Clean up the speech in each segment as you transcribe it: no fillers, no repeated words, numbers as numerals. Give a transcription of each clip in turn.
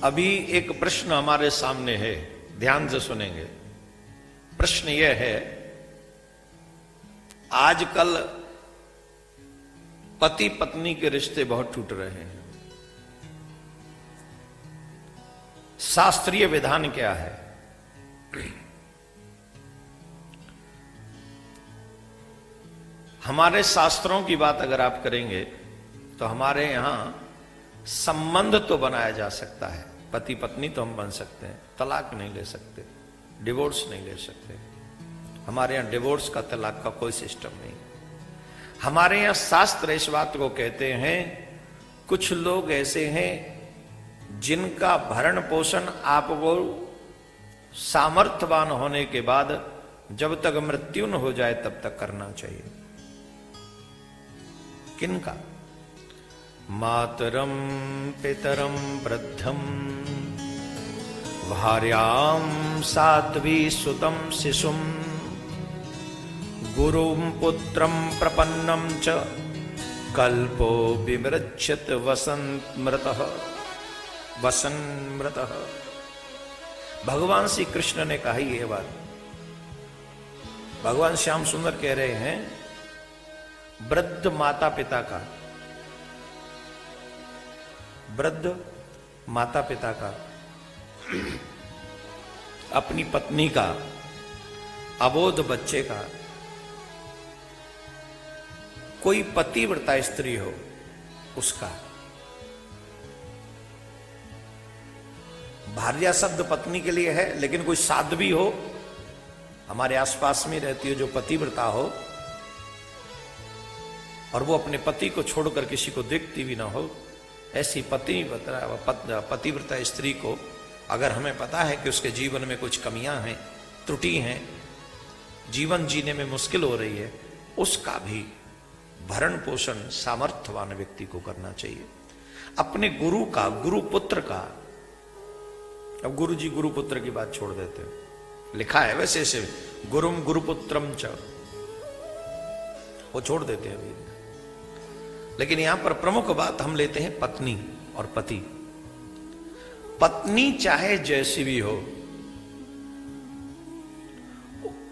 अभी एक प्रश्न हमारे सामने है, ध्यान से सुनेंगे। प्रश्न यह है, आजकल पति पत्नी के रिश्ते बहुत टूट रहे हैं। शास्त्रीय विधान क्या है? हमारे शास्त्रों की बात अगर आप करेंगे तो हमारे यहां संबंध तो बनाया जा सकता है, पति पत्नी तो हम बन सकते हैं, तलाक नहीं ले सकते, डिवोर्स नहीं ले सकते। हमारे यहां डिवोर्स का, तलाक का कोई सिस्टम नहीं। हमारे यहां शास्त्र इस बात को कहते हैं, कुछ लोग ऐसे हैं जिनका भरण पोषण आपको सामर्थ्यवान होने के बाद जब तक मृत्यु न हो जाए तब तक करना चाहिए। किनका? मातरम पितरम वृद्धम भार्याम साध्वी सुतम शिशुम गुरुम पुत्रम प्रपन्नम च कल्पो विमृच्छत वसंतमृतः। भगवान श्री कृष्ण ने कहा यह बात। भगवान श्याम सुंदर कह रहे हैं, वृद्ध माता पिता का, वृद्ध माता पिता का, अपनी पत्नी का, अबोध बच्चे का, कोई पतिव्रता स्त्री हो उसका। भार्या शब्द पत्नी के लिए है, लेकिन कोई साध्वी हो, हमारे आसपास में रहती हो, जो पतिव्रता हो और वो अपने पति को छोड़कर किसी को देखती भी ना हो, ऐसी पतिव्रता स्त्री को अगर हमें पता है कि उसके जीवन में कुछ कमियां हैं, त्रुटि हैं, जीवन जीने में मुश्किल हो रही है, उसका भी भरण पोषण सामर्थ्यवान व्यक्ति को करना चाहिए। अपने गुरु का, गुरु पुत्र का, अब गुरु जी गुरु पुत्र की बात छोड़ देते हैं, लिखा है वैसे से गुरुम गुरुपुत्रम च, वो छोड़ देते हैं अभी। लेकिन यहां पर प्रमुख बात हम लेते हैं पत्नी और पति। पत्नी चाहे जैसी भी हो,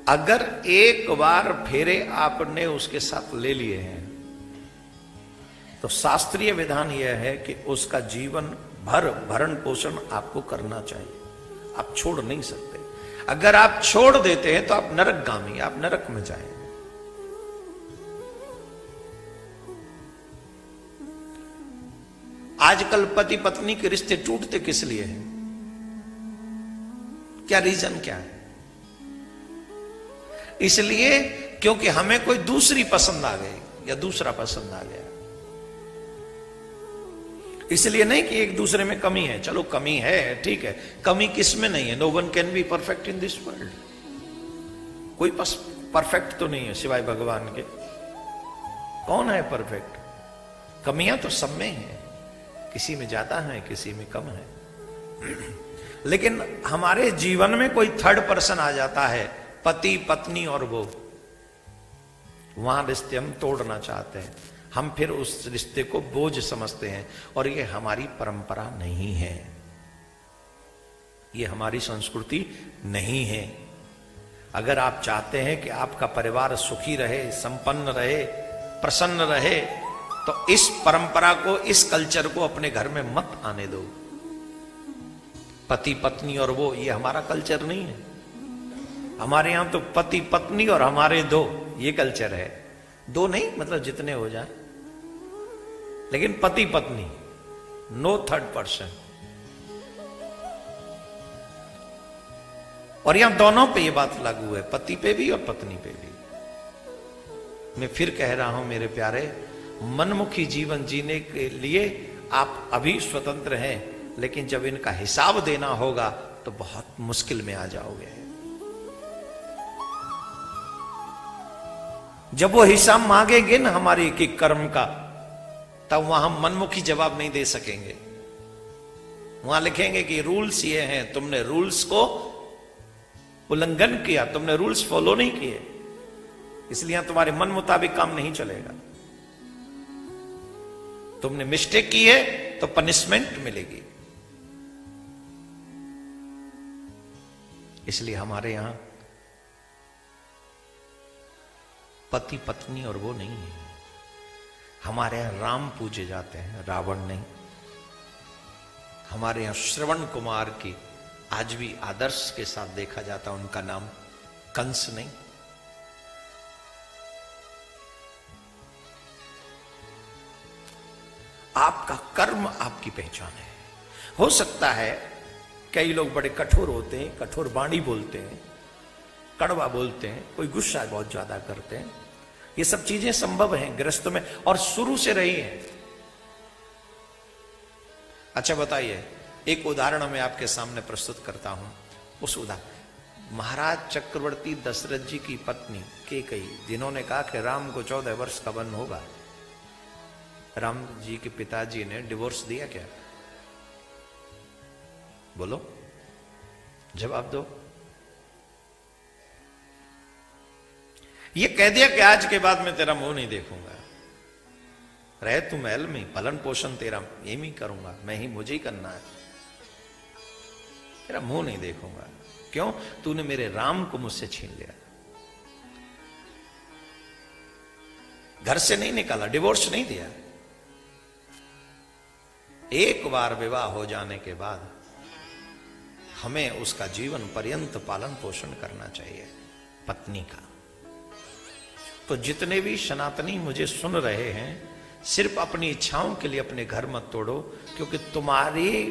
अगर एक बार फेरे आपने उसके साथ ले लिए हैं तो शास्त्रीय विधान यह है कि उसका जीवन भर भरण पोषण आपको करना चाहिए। आप छोड़ नहीं सकते। अगर आप छोड़ देते हैं तो आप नरकगामी, आप नरक में जाएंगे। आजकल पति पत्नी के रिश्ते टूटते किस लिए हैं? क्या रीजन क्या है? इसलिए क्योंकि हमें कोई दूसरी पसंद आ गई या दूसरा पसंद आ गया। इसलिए नहीं कि एक दूसरे में कमी है, चलो कमी है, ठीक है, कमी किस में नहीं है? No one can be perfect in this world. कोई परफेक्ट तो नहीं है सिवाय भगवान के। कौन है परफेक्ट? कमियां तो सब में है, किसी में ज्यादा है, किसी में कम है। लेकिन हमारे जीवन में कोई थर्ड पर्सन आ जाता है, पति पत्नी और वो, वहां रिश्ते हम तोड़ना चाहते हैं। हम फिर उस रिश्ते को बोझ समझते हैं और ये हमारी परंपरा नहीं है, ये हमारी संस्कृति नहीं है। अगर आप चाहते हैं कि आपका परिवार सुखी रहे, संपन्न रहे, प्रसन्न रहे, तो इस परंपरा को, इस कल्चर को अपने घर में मत आने दो। पति पत्नी और वो, ये हमारा कल्चर नहीं है। हमारे यहां तो पति पत्नी और हमारे दो, ये कल्चर है। दो नहीं, मतलब जितने हो जाए, लेकिन पति पत्नी, नो थर्ड पर्सन। और यहां दोनों पे ये बात लागू है, पति पे भी और पत्नी पे भी। मैं फिर कह रहा हूं मेरे प्यारे, मनमुखी जीवन जीने के लिए आप अभी स्वतंत्र हैं, लेकिन जब इनका हिसाब देना होगा तो बहुत मुश्किल में आ जाओगे। जब वो हिसाब मांगेंगे ना हमारे के कर्म का, तब वहां हम मनमुखी जवाब नहीं दे सकेंगे। वहां लिखेंगे कि रूल्स ये हैं, तुमने रूल्स को उल्लंघन किया, तुमने रूल्स फॉलो नहीं किए, इसलिए तुम्हारे मन मुताबिक काम नहीं चलेगा। तुमने मिस्टेक की है तो पनिशमेंट मिलेगी। इसलिए हमारे यहां पति पत्नी और वो नहीं है। हमारे यहां राम पूजे जाते हैं, रावण नहीं। हमारे यहां श्रवण कुमार की आज भी आदर्श के साथ देखा जाता, उनका नाम कंस नहीं। आपका कर्म आपकी पहचान है। हो सकता है कई लोग बड़े कठोर होते हैं, कठोर वाणी बोलते हैं, कड़वा बोलते हैं, कोई गुस्सा बहुत ज्यादा करते हैं। ये सब चीजें संभव हैं गृहस्थ में और शुरू से रही हैं। अच्छा बताइए, एक उदाहरण मैं आपके सामने प्रस्तुत करता हूं। उस उदाहरण, महाराज चक्रवर्ती दशरथ जी की पत्नी कैकेयी, जिन्होंने कहा कि राम को 14 वर्ष का वन होगा, राम जी के पिताजी ने डिवोर्स दिया क्या? बोलो, जवाब दो। ये कह दिया कि आज के बाद मैं तेरा मुंह नहीं देखूंगा, रहे तू महल में, पालन पोषण तेरा यही ही करूंगा, मैं ही, मुझे ही करना है, तेरा मुंह नहीं देखूंगा। क्यों? तूने मेरे राम को मुझसे छीन लिया। घर से नहीं निकाला, डिवोर्स नहीं दिया। एक बार विवाह हो जाने के बाद हमें उसका जीवन पर्यंत पालन पोषण करना चाहिए, पत्नी का। तो जितने भी सनातनी मुझे सुन रहे हैं, सिर्फ अपनी इच्छाओं के लिए अपने घर मत तोड़ो, क्योंकि तुम्हारे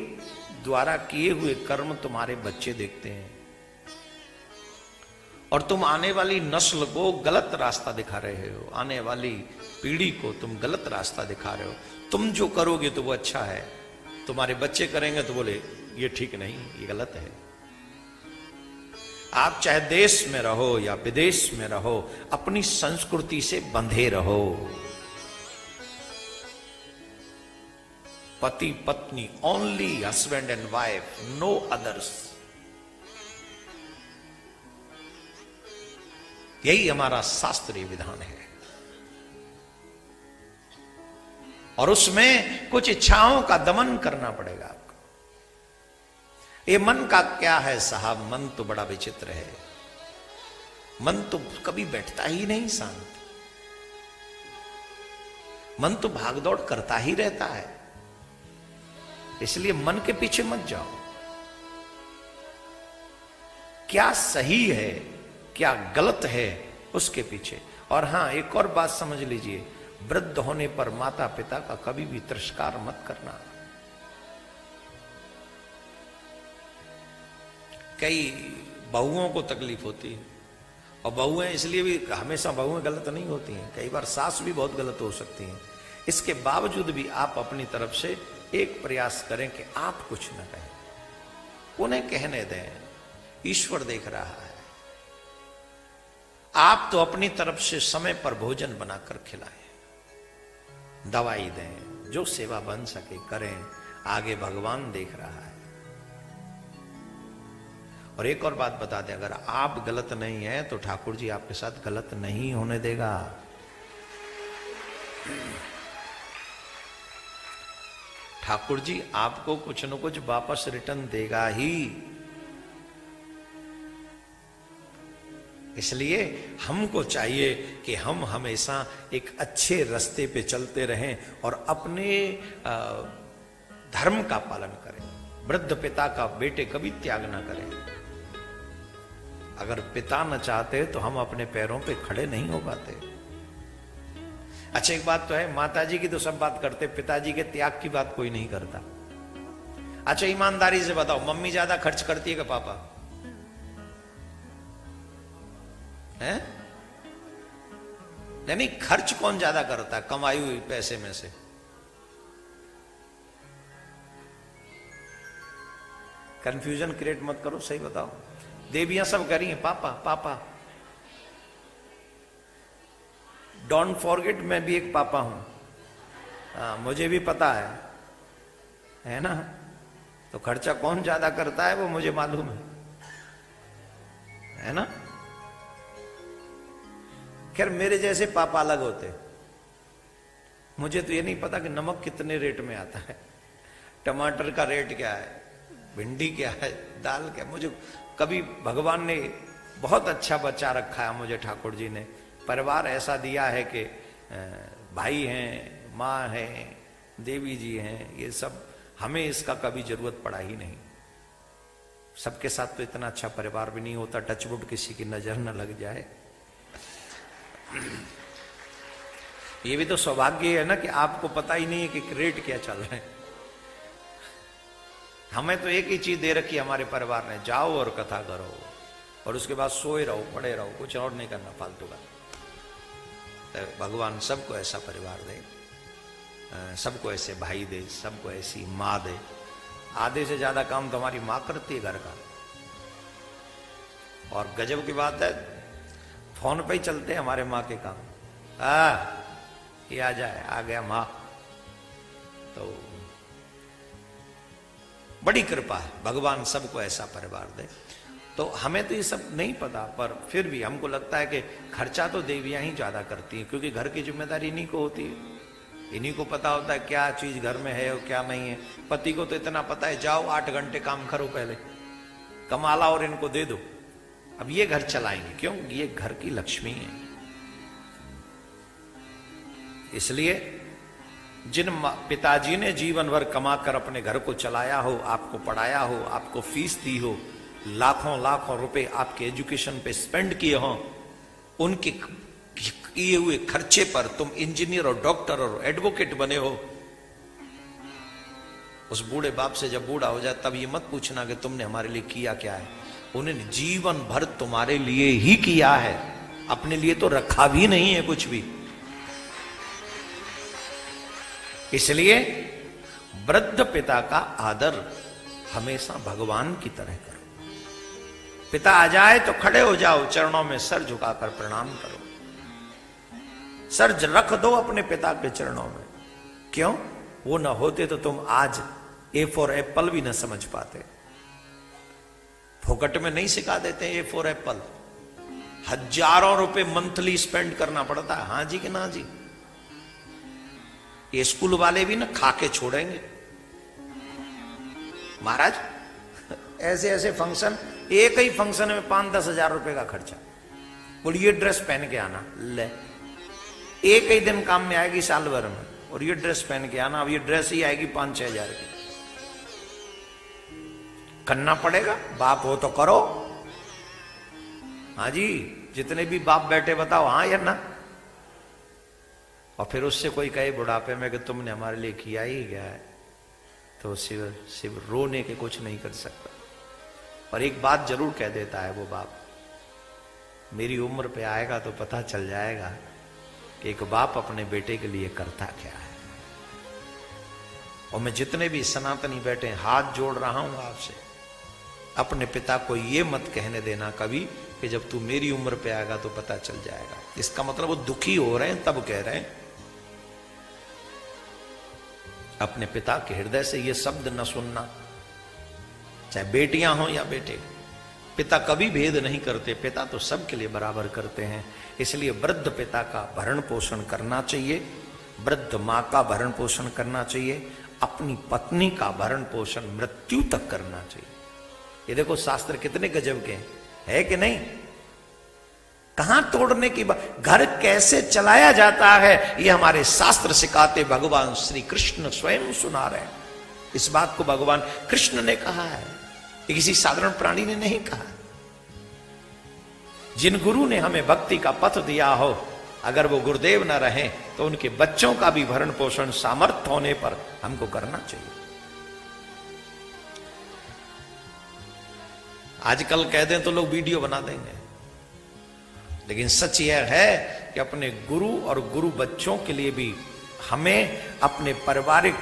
द्वारा किए हुए कर्म तुम्हारे बच्चे देखते हैं और तुम आने वाली नस्ल को गलत रास्ता दिखा रहे हो, आने वाली पीढ़ी को तुम गलत रास्ता दिखा रहे हो। तुम जो करोगे तो वो अच्छा है, तुम्हारे बच्चे करेंगे तो बोले ये ठीक नहीं, ये गलत है। आप चाहे देश में रहो या विदेश में रहो, अपनी संस्कृति से बंधे रहो। पति पत्नी, only husband and wife, no others. यही हमारा शास्त्रीय विधान है। और उसमें कुछ इच्छाओं का दमन करना पड़ेगा आपको। ये मन का क्या है साहब, मन तो बड़ा विचित्र है। मन तो कभी बैठता ही नहीं शांत, मन तो भागदौड़ करता ही रहता है। इसलिए मन के पीछे मत जाओ। क्या सही है क्या गलत है उसके पीछे। और हां, एक और बात समझ लीजिए, वृद्ध होने पर माता पिता का कभी भी तिरस्कार मत करना। कई बहुओं को तकलीफ होती है, और बहुएं इसलिए भी, हमेशा बहुएं गलत नहीं होती हैं, कई बार सास भी बहुत गलत हो सकती हैं। इसके बावजूद भी आप अपनी तरफ से एक प्रयास करें कि आप कुछ न कहें, उन्हें कहने दें, ईश्वर देख रहा है। आप तो अपनी तरफ से समय पर भोजन बनाकर खिलाएं, दवाई दें, जो सेवा बन सके करें, आगे भगवान देख रहा है। और एक और बात बता दें, अगर आप गलत नहीं हैं तो ठाकुर जी आपके साथ गलत नहीं होने देगा। ठाकुर जी आपको कुछ न कुछ वापस रिटर्न देगा ही। इसलिए हमको चाहिए कि हम हमेशा एक अच्छे रास्ते पे चलते रहें और अपने धर्म का पालन करें। वृद्ध पिता का बेटे कभी त्याग ना करें। अगर पिता न चाहते तो हम अपने पैरों पे खड़े नहीं हो पाते। अच्छा, एक बात तो है, माताजी की तो सब बात करते, पिताजी के त्याग की बात कोई नहीं करता। अच्छा, ईमानदारी से बताओ, मम्मी ज्यादा खर्च करती है कि पापा? है? नहीं, खर्च कौन ज्यादा करता है कमाई हुई पैसे में से? कंफ्यूजन क्रिएट मत करो, सही बताओ। देवियां सब कह रही हैं पापा पापा। डोंट फॉरगेट, मैं भी एक पापा हूं। हाँ, मुझे भी पता है ना। तो खर्चा कौन ज्यादा करता है वो मुझे मालूम है ना। खैर, मेरे जैसे पापा अलग होते। मुझे तो ये नहीं पता कि नमक कितने रेट में आता है, टमाटर का रेट क्या है, भिंडी क्या है, दाल क्या। मुझे कभी भगवान ने बहुत अच्छा बच्चा रखा है मुझे, ठाकुर जी ने परिवार ऐसा दिया है कि भाई हैं, माँ है, देवी जी हैं, ये सब, हमें इसका कभी जरूरत पड़ा ही नहीं। सबके साथ तो इतना अच्छा परिवार भी नहीं होता, टचवुड किसी की नजर न लग जाए। ये भी तो सौभाग्य है ना कि आपको पता ही नहीं है कि रेट क्या चल रहे हैं। हमें तो एक ही चीज दे रखी हमारे परिवार ने, जाओ और कथा करो और उसके बाद सोए रहो, पड़े रहो, कुछ और नहीं करना फालतू का। तो भगवान सबको ऐसा परिवार दे, सबको ऐसे भाई दे, सबको ऐसी माँ दे। आधे से ज्यादा काम तो हमारी माँ करती है घर का। और गजब की बात है, फोन पे ही चलते हैं हमारे माँ के काम। ये आ जाए, आ गया माँ। तो बड़ी कृपा है, भगवान सबको ऐसा परिवार दे। तो हमें तो ये सब नहीं पता, पर फिर भी हमको लगता है कि खर्चा तो देवियां ही ज्यादा करती हैं, क्योंकि घर की जिम्मेदारी इन्हीं को होती है। इन्हीं को पता होता है क्या चीज घर में है और क्या नहीं है। पति को तो इतना पता है, जाओ 8 घंटे काम करो, पहले कमा लाओ और इनको दे दो, अब ये घर चलाएंगे। क्यों? ये घर की लक्ष्मी है। इसलिए जिन पिताजी ने जीवन भर कमाकर अपने घर को चलाया हो, आपको पढ़ाया हो, आपको फीस दी हो, लाखों लाखों रुपए आपके एजुकेशन पे स्पेंड किए हो, उनके किए हुए खर्चे पर तुम इंजीनियर और डॉक्टर और एडवोकेट बने हो, उस बूढ़े बाप से जब बूढ़ा हो जाए तब ये मत पूछना कि तुमने हमारे लिए किया क्या है। उन्होंने जीवन भर तुम्हारे लिए ही किया है, अपने लिए तो रखा भी नहीं है कुछ भी। इसलिए वृद्ध पिता का आदर हमेशा भगवान की तरह करो। पिता आ जाए तो खड़े हो जाओ, चरणों में सर झुकाकर प्रणाम करो, सर रख दो अपने पिता के चरणों में। क्यों? वो न होते तो तुम आज ए फॉर एप्पल भी न समझ पाते। फोकट में नहीं सिखा देते ए फॉर एप्पल, हजारों रुपए मंथली स्पेंड करना पड़ता है। हाँ जी कि ना जी? ये स्कूल वाले भी ना खा के छोड़ेंगे महाराज। ऐसे ऐसे फंक्शन, एक ही फंक्शन में 5-10 हजार रुपए का खर्चा। बोल ये ड्रेस पहन के आना, ले एक ही दिन काम में आएगी साल भर में, और ये ड्रेस पहन के आना। अब ये ड्रेस ही आएगी 5-6 हजार की। करना पड़ेगा, बाप हो तो करो। हाँ जी, जितने भी बाप बैठे बताओ हाँ या ना। और फिर उससे कोई कहे बुढ़ापे में कि तुमने हमारे लिए किया ही क्या है, तो सिर्फ रोने के कुछ नहीं कर सकता। और एक बात जरूर कह देता है वो बाप, मेरी उम्र पे आएगा तो पता चल जाएगा कि एक बाप अपने बेटे के लिए करता क्या है। और मैं जितने भी सनातनी बैठे हाथ जोड़ रहा हूं आपसे, अपने पिता को ये मत कहने देना कभी कि जब तू मेरी उम्र पे आएगा तो पता चल जाएगा। इसका मतलब वो दुखी हो रहे हैं तब कह रहे हैं। अपने पिता के हृदय से ये शब्द न सुनना, चाहे बेटियां हो या बेटे। पिता कभी भेद नहीं करते, पिता तो सबके लिए बराबर करते हैं। इसलिए वृद्ध पिता का भरण पोषण करना चाहिए, वृद्ध माँ का भरण पोषण करना चाहिए, अपनी पत्नी का भरण पोषण मृत्यु तक करना चाहिए। ये देखो शास्त्र कितने गजब के हैं, है कि नहीं? कहां तोड़ने की बात, घर कैसे चलाया जाता है ये हमारे शास्त्र सिखाते भगवान श्री कृष्ण स्वयं सुना रहे हैं। इस बात को भगवान कृष्ण ने कहा है, ये किसी साधारण प्राणी ने नहीं कहा। जिन गुरु ने हमें भक्ति का पथ दिया हो, अगर वो गुरुदेव न रहे तो उनके बच्चों का भी भरण पोषण सामर्थ्य होने पर हमको करना चाहिए। आजकल कह दें तो लोग वीडियो बना देंगे, लेकिन सच यह है कि अपने गुरु और गुरु बच्चों के लिए भी हमें अपने पारिवारिक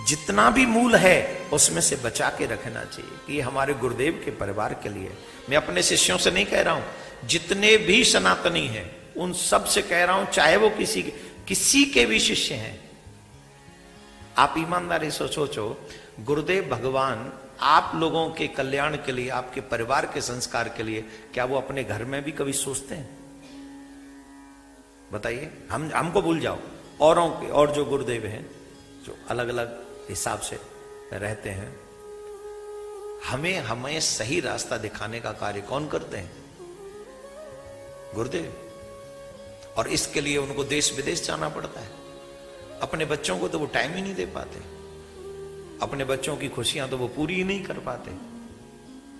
जितना भी मूल है उसमें से बचा के रखना चाहिए कि ये हमारे गुरुदेव के परिवार के लिए। मैं अपने शिष्यों से नहीं कह रहा हूं, जितने भी सनातनी हैं उन सब से कह रहा हूं, चाहे वो किसी के भी शिष्य हैं, आप ईमानदारी से सोचो, गुरुदेव भगवान आप लोगों के कल्याण के लिए, आपके परिवार के संस्कार के लिए, क्या वो अपने घर में भी कभी सोचते हैं? बताइए। हमको भूल जाओ, औरों के और जो गुरुदेव हैं जो अलग अलग हिसाब से रहते हैं, हमें सही रास्ता दिखाने का कार्य कौन करते हैं? गुरुदेव। और इसके लिए उनको देश विदेश जाना पड़ता है। अपने बच्चों को तो वो टाइम ही नहीं दे पाते, अपने बच्चों की खुशियां तो वो पूरी ही नहीं कर पाते।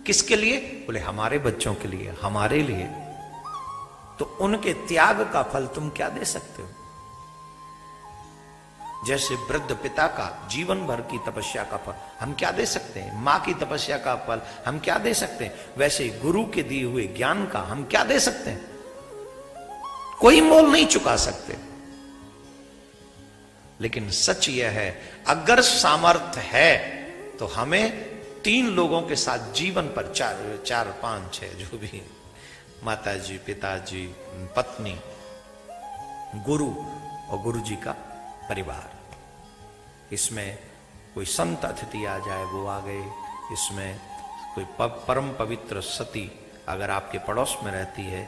किसके लिए? बोले हमारे बच्चों के लिए, हमारे लिए। तो उनके त्याग का फल तुम क्या दे सकते हो? जैसे वृद्ध पिता का जीवन भर की तपस्या का फल हम क्या दे सकते हैं, मां की तपस्या का फल हम क्या दे सकते हैं, वैसे गुरु के दिए हुए ज्ञान का हम क्या दे सकते हैं? कोई मोल नहीं चुका सकते। लेकिन सच यह है, अगर सामर्थ्य है तो हमें 3 लोगों के साथ जीवन पर 4, 5, 6 जो भी, माता जी, पिताजी, पत्नी, गुरु और गुरु जी का परिवार, इसमें कोई संत अतिथि आ जाए वो आ गए, इसमें कोई परम पवित्र सती अगर आपके पड़ोस में रहती है,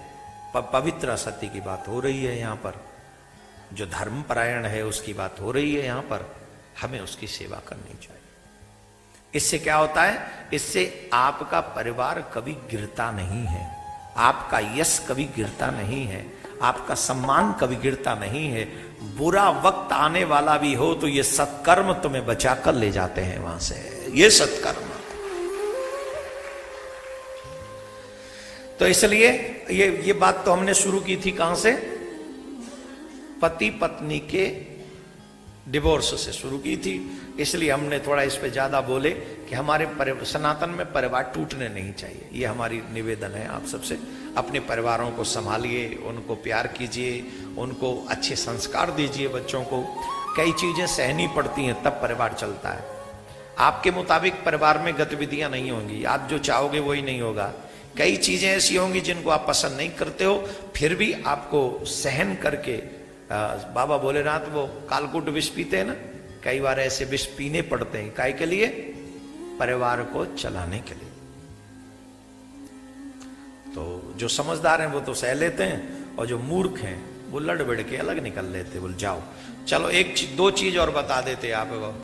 पवित्र सती की बात हो रही है यहाँ पर, जो धर्मपरायण है उसकी बात हो रही है यहाँ पर, हमें उसकी सेवा करनी चाहिए। इससे क्या होता है? इससे आपका परिवार कभी गिरता नहीं है, आपका यश कभी गिरता नहीं है, आपका सम्मान कभी गिरता नहीं है। बुरा वक्त आने वाला भी हो तो ये सत्कर्म तुम्हें बचा कर ले जाते हैं वहां से, ये सत्कर्म। तो इसलिए ये बात तो हमने शुरू की थी कहां से? पति पत्नी के डिवोर्स से शुरू की थी। इसलिए हमने थोड़ा इस पे ज्यादा बोले कि हमारे सनातन में परिवार टूटने नहीं चाहिए। ये हमारी निवेदन है आप सबसे। अपने परिवारों को संभालिए, उनको प्यार कीजिए, उनको अच्छे संस्कार दीजिए बच्चों को। कई चीजें सहनी पड़ती हैं तब परिवार चलता है। आपके मुताबिक परिवार में गतिविधियां नहीं होंगी, आप जो चाहोगे वही नहीं होगा। कई चीजें ऐसी होंगी जिनको आप पसंद नहीं करते हो, फिर भी आपको सहन करके, बाबा भोलेनाथ वो कालकूट विष पीते हैं ना, कई बार ऐसे विष पीने पड़ते हैं। काहे के लिए? परिवार को चलाने के लिए। तो जो समझदार हैं वो तो सह लेते हैं, और जो मूर्ख हैं वो लड़ बढ़ के अलग निकल लेते। बोल जाओ, चलो 1 2 चीज और बता देते आप।